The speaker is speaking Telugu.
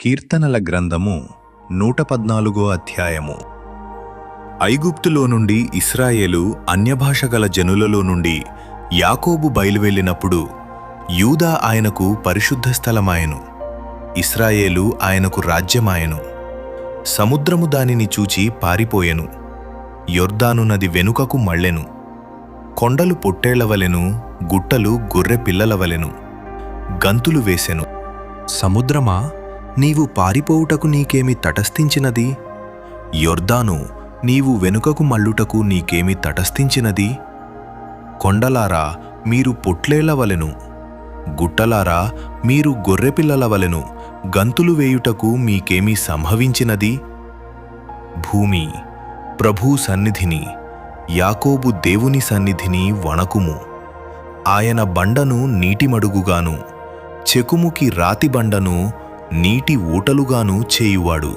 కీర్తనల గ్రంథము 114 అధ్యాయము. ఐగుప్తులో నుండి ఇశ్రాయేలు అన్యభాష గల జనులలో నుండి యాకోబు బయలువెళ్ళినప్పుడు యూదా ఆయనకు పరిశుద్ధ స్థలమాయెను, ఇశ్రాయేలు ఆయనకు రాజ్యమాయెను. సముద్రము దానిని చూచి పారిపోయెను, యొర్దాను నది వెనుకకు మళ్ళెను. కొండలు పొట్టేళ్లవలెను, గుట్టలు గొర్రె పిల్లలవలెను గంతులు వేసెను. సముద్రమా, నీవు పారిపోవుటకు నీకేమి తటస్థించినది? యొర్దాను, నీవు వెనుకకు మల్లుటకు నీకేమి తటస్థించినది? కొండలారా, మీరు పొట్లేళ్లవలెను, గుట్టలారా, మీరు గొర్రెపిల్లలవలెను గంతులు వేయుటకు మీకేమి సంభవించినది? భూమి ప్రభు సన్నిధిని, యాకోబు దేవుని సన్నిధిని వణకుము. ఆయన బండను నీటిమడుగుగాను, చెకుముకి రాతి బండను నీటి ఊటలుగాను చేయువాడు.